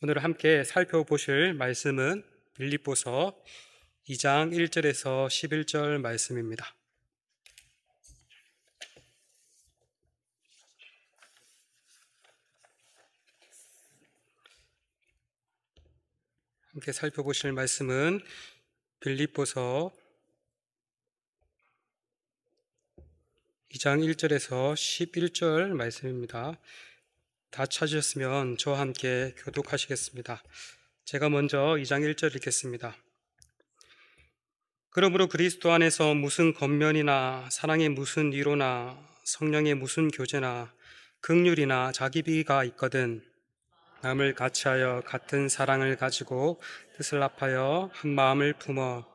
오늘 함께 살펴보실 말씀은 빌립보서 2장 1절에서 11절 말씀입니다. 함께 살펴보실 말씀은 빌립보서 2장 1절에서 11절 말씀입니다. 다 찾으셨으면 저와 함께 교독하시겠습니다. 제가 먼저 2장 1절 읽겠습니다. 그러므로 그리스도 안에서 무슨 겉면이나 사랑의 무슨 위로나 성령의 무슨 교제나 긍휼이나 자기비가 있거든 남을 같이하여 같은 사랑을 가지고 뜻을 합하여 한 마음을 품어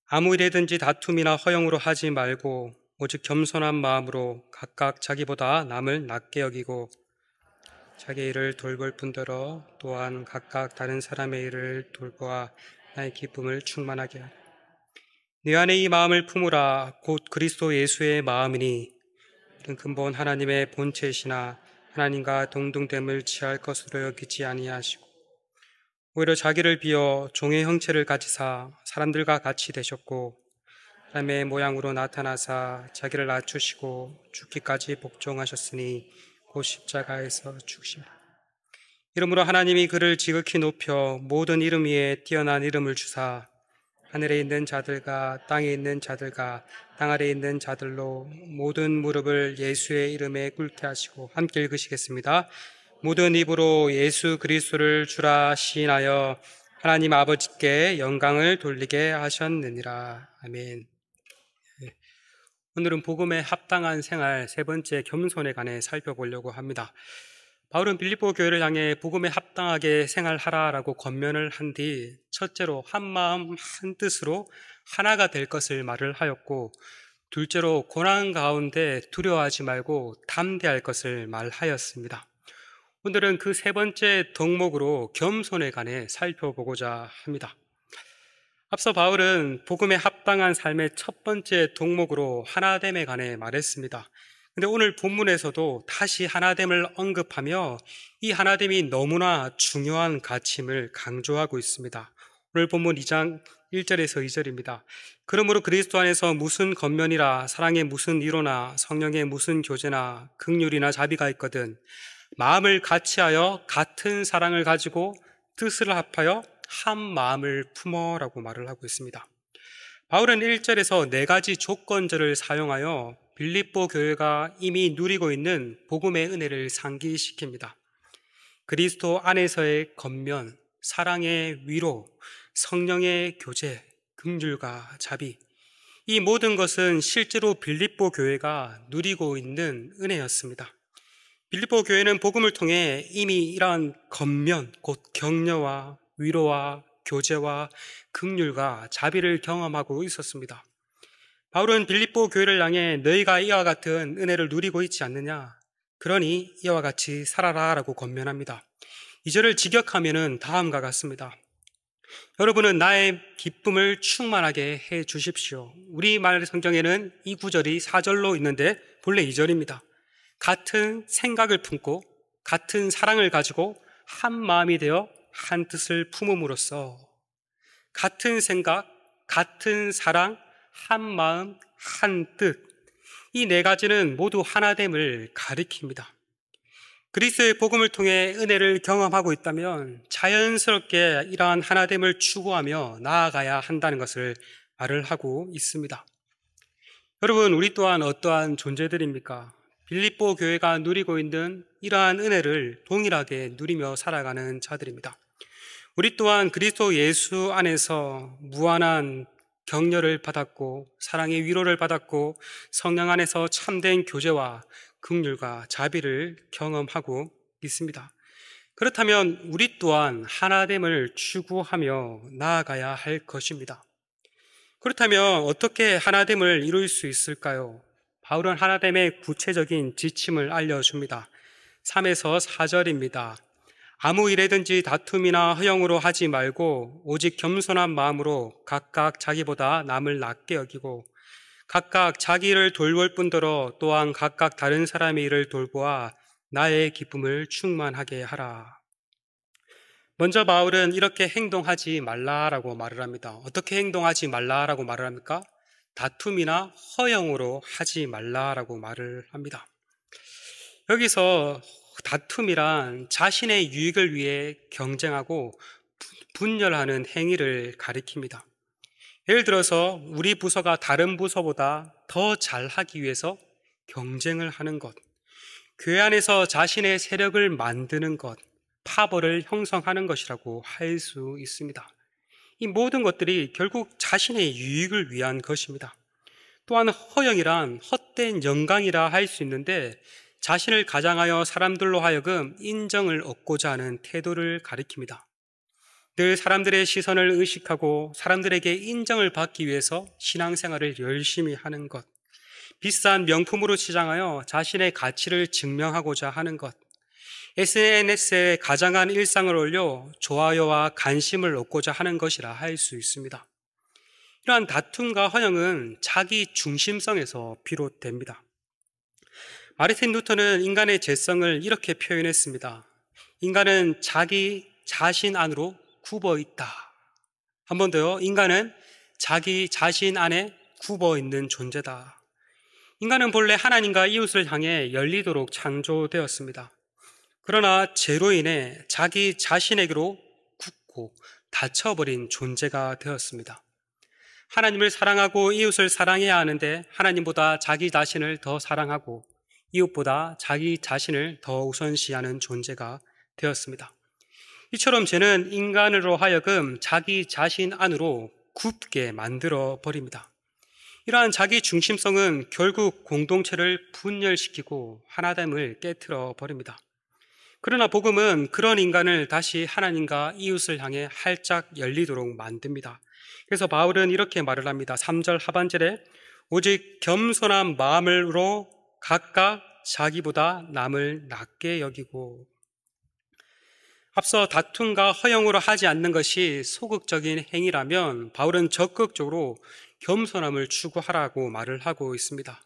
아무 일에든지 다툼이나 허영으로 하지 말고 오직 겸손한 마음으로 각각 자기보다 남을 낮게 여기고 자기 일을 돌볼 뿐더러 또한 각각 다른 사람의 일을 돌보아 나의 기쁨을 충만하게 하라. 네 안에 이 마음을 품으라. 곧 그리스도 예수의 마음이니 이는 근본 하나님의 본체이시나 하나님과 동등됨을 취할 것으로 여기지 아니하시고 오히려 자기를 비어 종의 형체를 가지사 사람들과 같이 되셨고 사람의 모양으로 나타나사 자기를 낮추시고 죽기까지 복종하셨으니 곧 십자가에서 죽으심이라. 이러므로 하나님이 그를 지극히 높여 모든 이름 위에 뛰어난 이름을 주사 하늘에 있는 자들과 땅에 있는 자들과 땅 아래에 있는 자들로 모든 무릎을 예수의 이름에 꿇게 하시고 함께 읽으시겠습니다. 모든 입으로 예수 그리스도를 주라 시인하여 하나님 아버지께 영광을 돌리게 하셨느니라. 아멘. 오늘은 복음에 합당한 생활 세 번째 겸손에 관해 살펴보려고 합니다. 바울은 빌립보 교회를 향해 복음에 합당하게 생활하라라고 권면을 한 뒤 첫째로 한 마음 한 뜻으로 하나가 될 것을 말을 하였고 둘째로 고난 가운데 두려워하지 말고 담대할 것을 말하였습니다. 오늘은 그 세 번째 덕목으로 겸손에 관해 살펴보고자 합니다. 앞서 바울은 복음에 합당한 삶의 첫 번째 덕목으로 하나됨에 관해 말했습니다. 근데 오늘 본문에서도 다시 하나됨을 언급하며 이 하나됨이 너무나 중요한 가치임을 강조하고 있습니다. 오늘 본문 2장 1절에서 2절입니다. 그러므로 그리스도 안에서 무슨 겉면이라 사랑의 무슨 위로나 성령의 무슨 교제나 긍휼이나 자비가 있거든 마음을 같이하여 같은 사랑을 가지고 뜻을 합하여 한 마음을 품어라고 말을 하고 있습니다. 바울은 1절에서 네 가지 조건절을 사용하여 빌립보 교회가 이미 누리고 있는 복음의 은혜를 상기시킵니다. 그리스도 안에서의 겉면, 사랑의 위로, 성령의 교제, 긍휼과 자비, 이 모든 것은 실제로 빌립보 교회가 누리고 있는 은혜였습니다. 빌립보 교회는 복음을 통해 이미 이러한 겉면, 곧 격려와 위로와 교제와 긍휼과 자비를 경험하고 있었습니다. 바울은 빌립보 교회를 향해 너희가 이와 같은 은혜를 누리고 있지 않느냐? 그러니 이와 같이 살아라 라고 권면합니다. 이 절을 직역하면 다음과 같습니다. 여러분은 나의 기쁨을 충만하게 해 주십시오. 우리말 성경에는 이 구절이 4절로 있는데 본래 2절입니다. 같은 생각을 품고 같은 사랑을 가지고 한 마음이 되어 한 뜻을 품음으로써 같은 생각, 같은 사랑, 한 마음, 한 뜻, 이 네 가지는 모두 하나됨을 가리킵니다. 그리스도의 복음을 통해 은혜를 경험하고 있다면 자연스럽게 이러한 하나됨을 추구하며 나아가야 한다는 것을 말을 하고 있습니다. 여러분, 우리 또한 어떠한 존재들입니까? 빌립보 교회가 누리고 있는 이러한 은혜를 동일하게 누리며 살아가는 자들입니다. 우리 또한 그리스도 예수 안에서 무한한 격려를 받았고 사랑의 위로를 받았고 성령 안에서 참된 교제와 긍휼과 자비를 경험하고 있습니다. 그렇다면 우리 또한 하나됨을 추구하며 나아가야 할 것입니다. 그렇다면 어떻게 하나됨을 이룰 수 있을까요? 바울은 하나됨의 구체적인 지침을 알려줍니다. 3에서 4절입니다. 아무 일에든지 다툼이나 허영으로 하지 말고 오직 겸손한 마음으로 각각 자기보다 남을 낮게 여기고 각각 자기 일을 돌볼 뿐더러 또한 각각 다른 사람의 일을 돌보아 나의 기쁨을 충만하게 하라. 먼저 바울은 이렇게 행동하지 말라라고 말을 합니다. 어떻게 행동하지 말라라고 말을 합니까? 다툼이나 허영으로 하지 말라라고 말을 합니다. 여기서 다툼이란 자신의 유익을 위해 경쟁하고 분열하는 행위를 가리킵니다. 예를 들어서 우리 부서가 다른 부서보다 더 잘하기 위해서 경쟁을 하는 것, 교회 안에서 자신의 세력을 만드는 것, 파벌을 형성하는 것이라고 할 수 있습니다. 이 모든 것들이 결국 자신의 유익을 위한 것입니다. 또한 허영이란 헛된 영광이라 할 수 있는데 자신을 가장하여 사람들로 하여금 인정을 얻고자 하는 태도를 가리킵니다. 늘 사람들의 시선을 의식하고 사람들에게 인정을 받기 위해서 신앙생활을 열심히 하는 것, 비싼 명품으로 치장하여 자신의 가치를 증명하고자 하는 것, SNS에 가장한 일상을 올려 좋아요와 관심을 얻고자 하는 것이라 할 수 있습니다. 이러한 다툼과 허영은 자기 중심성에서 비롯됩니다. 마르틴 루터는 인간의 죄성을 이렇게 표현했습니다. 인간은 자기 자신 안으로 굽어 있다. 한 번 더요. 인간은 자기 자신 안에 굽어 있는 존재다. 인간은 본래 하나님과 이웃을 향해 열리도록 창조되었습니다. 그러나 죄로 인해 자기 자신에게로 굳고 닫혀버린 존재가 되었습니다. 하나님을 사랑하고 이웃을 사랑해야 하는데 하나님보다 자기 자신을 더 사랑하고 이웃보다 자기 자신을 더 우선시하는 존재가 되었습니다. 이처럼 죄는 인간으로 하여금 자기 자신 안으로 굽게 만들어 버립니다. 이러한 자기 중심성은 결국 공동체를 분열시키고 하나됨을 깨트려 버립니다. 그러나 복음은 그런 인간을 다시 하나님과 이웃을 향해 활짝 열리도록 만듭니다. 그래서 바울은 이렇게 말을 합니다. 3절 하반절에 오직 겸손한 마음으로 각각 자기보다 남을 낮게 여기고, 앞서 다툼과 허영으로 하지 않는 것이 소극적인 행위라면 바울은 적극적으로 겸손함을 추구하라고 말을 하고 있습니다.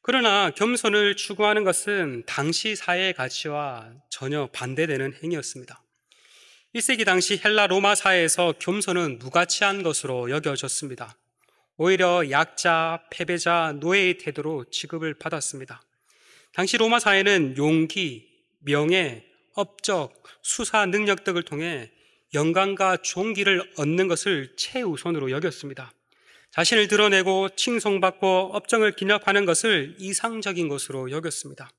그러나 겸손을 추구하는 것은 당시 사회의 가치와 전혀 반대되는 행위였습니다. 1세기 당시 헬라 로마 사회에서 겸손은 무가치한 것으로 여겨졌습니다. 오히려 약자, 패배자, 노예의 태도로 취급을 받았습니다. 당시 로마 사회는 용기, 명예, 업적, 수사 능력 등을 통해 영광과 존귀를 얻는 것을 최우선으로 여겼습니다. 자신을 드러내고 칭송받고 업적을 기념하는 것을 이상적인 것으로 여겼습니다.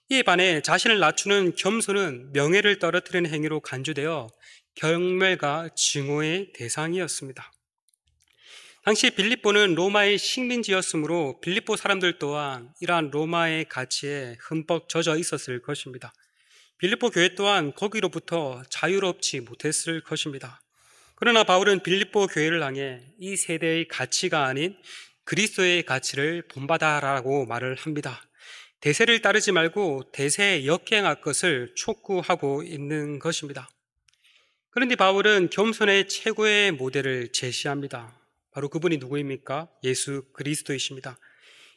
이에 반해 자신을 낮추는 겸손은 명예를 떨어뜨리는 행위로 간주되어 경멸과 증오의 대상이었습니다. 당시 빌립보는 로마의 식민지였으므로 빌립보 사람들 또한 이러한 로마의 가치에 흠뻑 젖어 있었을 것입니다. 빌립보 교회 또한 거기로부터 자유롭지 못했을 것입니다. 그러나 바울은 빌립보 교회를 향해 이 세대의 가치가 아닌 그리스도의 가치를 본받아라고 말을 합니다. 대세를 따르지 말고 대세에 역행할 것을 촉구하고 있는 것입니다. 그런데 바울은 겸손의 최고의 모델을 제시합니다. 바로 그분이 누구입니까? 예수 그리스도이십니다.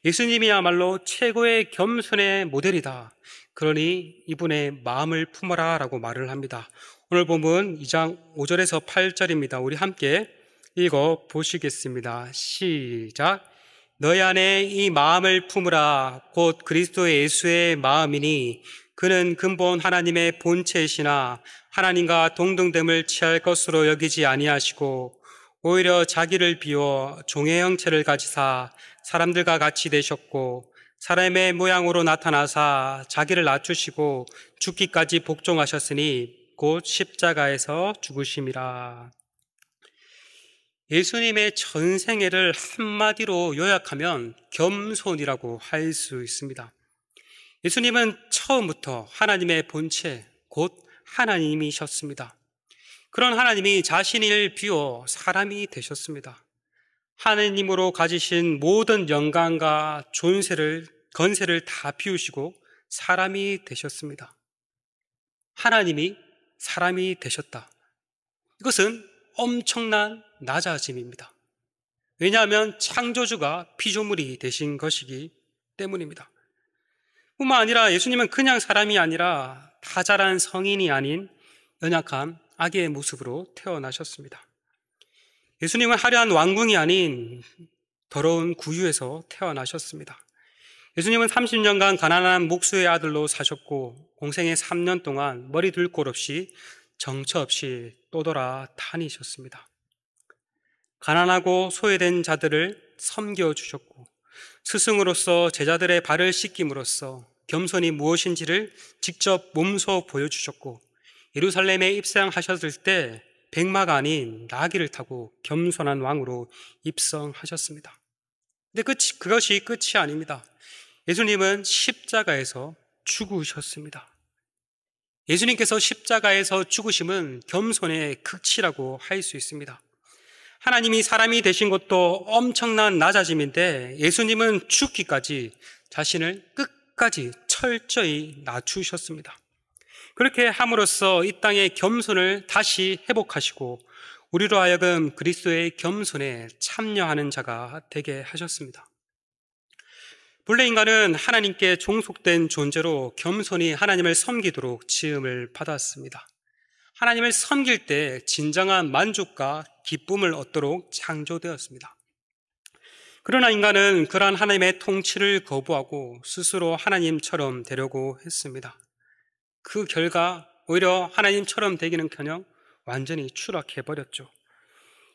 예수님이야말로 최고의 겸손의 모델이다. 그러니 이분의 마음을 품어라 라고 말을 합니다. 오늘 본문 2장 5절에서 8절입니다. 우리 함께 읽어 보시겠습니다. 시작. 너희 안에 이 마음을 품으라. 곧 그리스도 예수의 마음이니 그는 근본 하나님의 본체이시나 하나님과 동등됨을 취할 것으로 여기지 아니하시고 오히려 자기를 비워 종의 형체를 가지사 사람들과 같이 되셨고 사람의 모양으로 나타나사 자기를 낮추시고 죽기까지 복종하셨으니 곧 십자가에서 죽으심이라. 예수님의 전생애를 한마디로 요약하면 겸손이라고 할 수 있습니다. 예수님은 처음부터 하나님의 본체, 곧 하나님이셨습니다. 그런 하나님이 자신을 비워 사람이 되셨습니다. 하나님으로 가지신 모든 영광과 존세를, 건세를 다 비우시고 사람이 되셨습니다. 하나님이 사람이 되셨다. 이것은 엄청난 낮아짐입니다. 왜냐하면 창조주가 피조물이 되신 것이기 때문입니다. 뿐만 아니라 예수님은 그냥 사람이 아니라 다 자란 성인이 아닌 연약한 아기의 모습으로 태어나셨습니다. 예수님은 화려한 왕궁이 아닌 더러운 구유에서 태어나셨습니다. 예수님은 30년간 가난한 목수의 아들로 사셨고 공생의 3년 동안 머리 둘 곳 없이 정처 없이 떠돌아 다니셨습니다. 가난하고 소외된 자들을 섬겨주셨고 스승으로서 제자들의 발을 씻김으로써 겸손이 무엇인지를 직접 몸소 보여주셨고 예루살렘에 입성하셨을 때 백마가 아닌 나귀를 타고 겸손한 왕으로 입성하셨습니다. 근데 그것이 끝이 아닙니다. 예수님은 십자가에서 죽으셨습니다. 예수님께서 십자가에서 죽으심은 겸손의 극치라고 할 수 있습니다. 하나님이 사람이 되신 것도 엄청난 낮아짐인데 예수님은 죽기까지 자신을 끝까지 철저히 낮추셨습니다. 그렇게 함으로써 이 땅의 겸손을 다시 회복하시고 우리로 하여금 그리스도의 겸손에 참여하는 자가 되게 하셨습니다. 본래 인간은 하나님께 종속된 존재로 겸손히 하나님을 섬기도록 지음을 받았습니다. 하나님을 섬길 때 진정한 만족과 기쁨을 얻도록 창조되었습니다. 그러나 인간은 그러한 하나님의 통치를 거부하고 스스로 하나님처럼 되려고 했습니다. 그 결과 오히려 하나님처럼 되기는커녕 완전히 추락해버렸죠.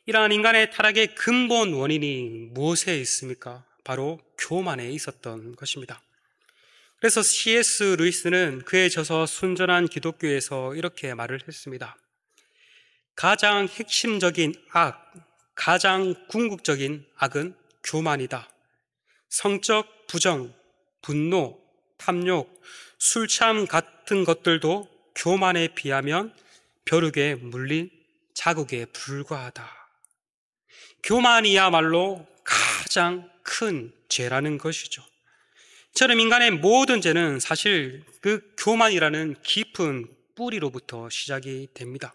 이러한 인간의 타락의 근본 원인이 무엇에 있습니까? 바로 교만에 있었던 것입니다. 그래서 C.S. 루이스는 그의 저서 순전한 기독교에서 이렇게 말을 했습니다. 가장 핵심적인 악, 가장 궁극적인 악은 교만이다. 성적 부정, 분노, 탐욕, 술참 같은 것들도 교만에 비하면 벼룩에 물린 자국에 불과하다. 교만이야말로 가장 큰 죄라는 것이죠. 이처럼 인간의 모든 죄는 사실 그 교만이라는 깊은 뿌리로부터 시작이 됩니다.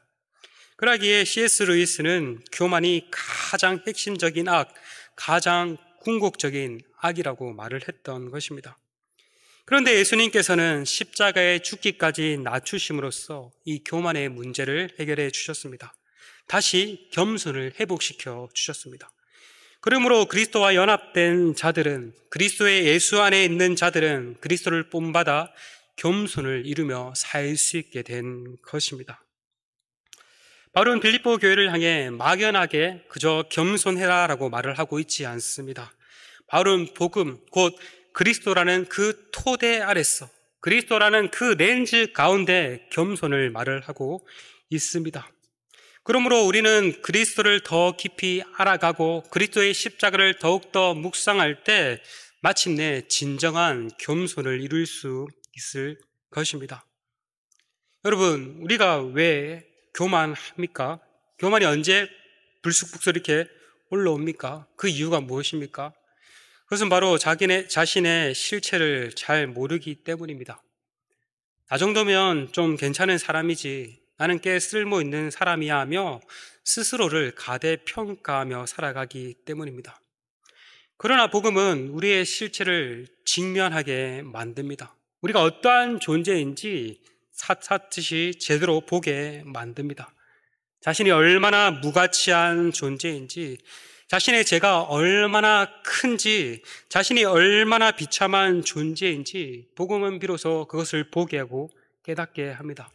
그러기에 C.S. 루이스는 교만이 가장 핵심적인 악, 가장 궁극적인 악이라고 말을 했던 것입니다. 그런데 예수님께서는 십자가에 죽기까지 낮추심으로써 이 교만의 문제를 해결해 주셨습니다. 다시 겸손을 회복시켜 주셨습니다. 그러므로 그리스도와 연합된 자들은, 그리스도의 예수 안에 있는 자들은 그리스도를 본받아 겸손을 이루며 살 수 있게 된 것입니다. 바울은 빌립보 교회를 향해 막연하게 그저 겸손해라 라고 말을 하고 있지 않습니다. 바울은 복음, 곧 그리스도라는 그 토대 아래서, 그리스도라는 그 렌즈 가운데 겸손을 말을 하고 있습니다. 그러므로 우리는 그리스도를 더 깊이 알아가고 그리스도의 십자가를 더욱더 묵상할 때 마침내 진정한 겸손을 이룰 수 있을 것입니다. 여러분, 우리가 왜 교만합니까? 교만이 언제 불쑥불쑥 이렇게 올라옵니까? 그 이유가 무엇입니까? 그것은 바로 자신의 실체를 잘 모르기 때문입니다. 나 정도면 좀 괜찮은 사람이지, 나는 꽤 쓸모 있는 사람이야 하며 스스로를 가대평가하며 살아가기 때문입니다. 그러나 복음은 우리의 실체를 직면하게 만듭니다. 우리가 어떠한 존재인지 샅샅이 제대로 보게 만듭니다. 자신이 얼마나 무가치한 존재인지, 자신의 죄가 얼마나 큰지, 자신이 얼마나 비참한 존재인지 복음은 비로소 그것을 보게 하고 깨닫게 합니다.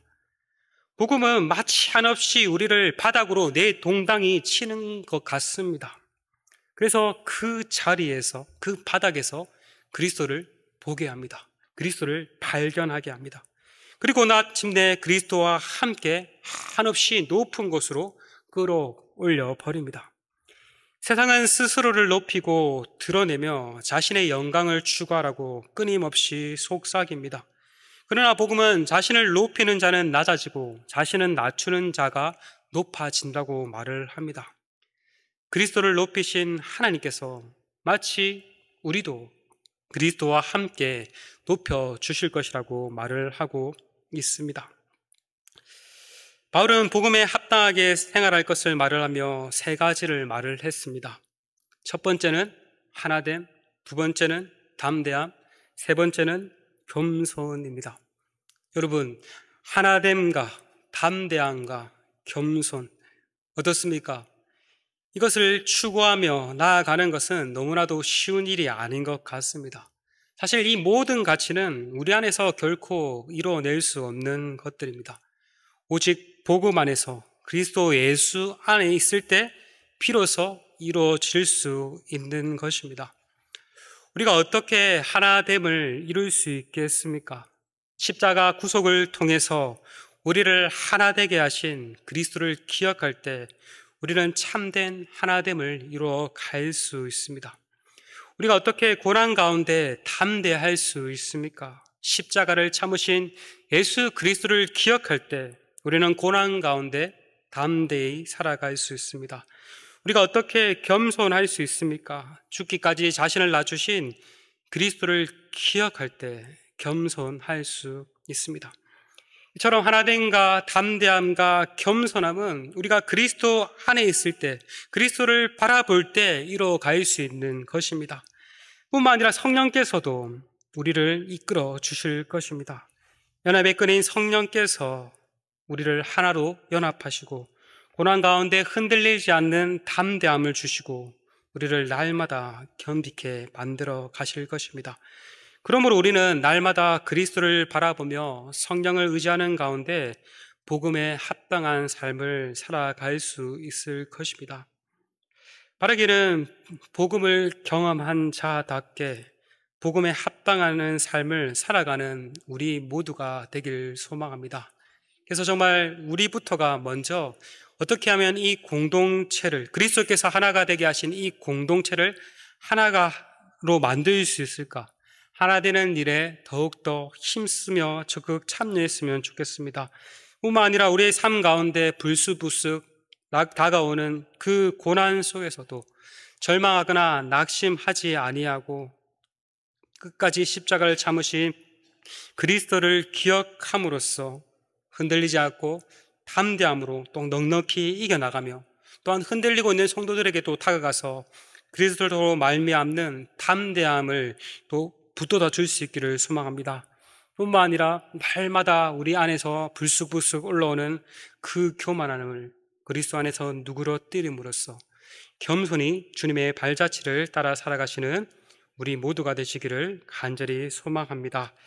복음은 마치 한없이 우리를 바닥으로 내동당이 치는 것 같습니다. 그래서 그 자리에서, 그 바닥에서 그리스도를 보게 합니다. 그리스도를 발견하게 합니다. 그리고 마침내 그리스도와 함께 한없이 높은 곳으로 끌어올려 버립니다. 세상은 스스로를 높이고 드러내며 자신의 영광을 추구하라고 끊임없이 속삭입니다. 그러나 복음은 자신을 높이는 자는 낮아지고 자신은 낮추는 자가 높아진다고 말을 합니다. 그리스도를 높이신 하나님께서 마치 우리도 그리스도와 함께 높여주실 것이라고 말을 하고 있습니다. 바울은 복음에 합당하게 생활할 것을 말을 하며 세 가지를 말을 했습니다. 첫 번째는 하나됨, 두 번째는 담대함, 세 번째는 겸손입니다. 여러분, 하나됨과 담대함과 겸손. 어떻습니까? 이것을 추구하며 나아가는 것은 너무나도 쉬운 일이 아닌 것 같습니다. 사실 이 모든 가치는 우리 안에서 결코 이루어낼 수 없는 것들입니다. 오직 복음 안에서 그리스도 예수 안에 있을 때 비로소 이루어질 수 있는 것입니다. 우리가 어떻게 하나됨을 이룰 수 있겠습니까? 십자가 구속을 통해서 우리를 하나 되게 하신 그리스도를 기억할 때 우리는 참된 하나됨을 이루어 갈 수 있습니다. 우리가 어떻게 고난 가운데 담대할 수 있습니까? 십자가를 참으신 예수 그리스도를 기억할 때 우리는 고난 가운데 담대히 살아갈 수 있습니다. 우리가 어떻게 겸손할 수 있습니까? 죽기까지 자신을 낮추신 그리스도를 기억할 때 겸손할 수 있습니다. 이처럼 하나됨과 담대함과 겸손함은 우리가 그리스도 안에 있을 때, 그리스도를 바라볼 때 이루어갈 수 있는 것입니다. 뿐만 아니라 성령께서도 우리를 이끌어 주실 것입니다. 연합의 끈인 성령께서 우리를 하나로 연합하시고 고난 가운데 흔들리지 않는 담대함을 주시고 우리를 날마다 겸비케 만들어 가실 것입니다. 그러므로 우리는 날마다 그리스도를 바라보며 성령을 의지하는 가운데 복음에 합당한 삶을 살아갈 수 있을 것입니다. 바르기는 복음을 경험한 자답게 복음에 합당하는 삶을 살아가는 우리 모두가 되길 소망합니다. 그래서 정말 우리부터가 먼저 어떻게 하면 이 공동체를, 그리스도께서 하나가 되게 하신 이 공동체를 하나로 만들 수 있을까? 하나 되는 일에 더욱더 힘쓰며 적극 참여했으면 좋겠습니다. 뿐만 아니라 우리의 삶 가운데 불쑥불쑥 다가오는 그 고난 속에서도 절망하거나 낙심하지 아니하고 끝까지 십자가를 참으신 그리스도를 기억함으로써 흔들리지 않고 담대함으로 또 넉넉히 이겨나가며 또한 흔들리고 있는 성도들에게 또 다가가서 그리스도로 말미암는 담대함을 또 붙돋아 줄 수 있기를 소망합니다. 뿐만 아니라 날마다 우리 안에서 불쑥불쑥 올라오는 그 교만함을 그리스도 안에서 누그러뜨림으로써 겸손히 주님의 발자취를 따라 살아가시는 우리 모두가 되시기를 간절히 소망합니다.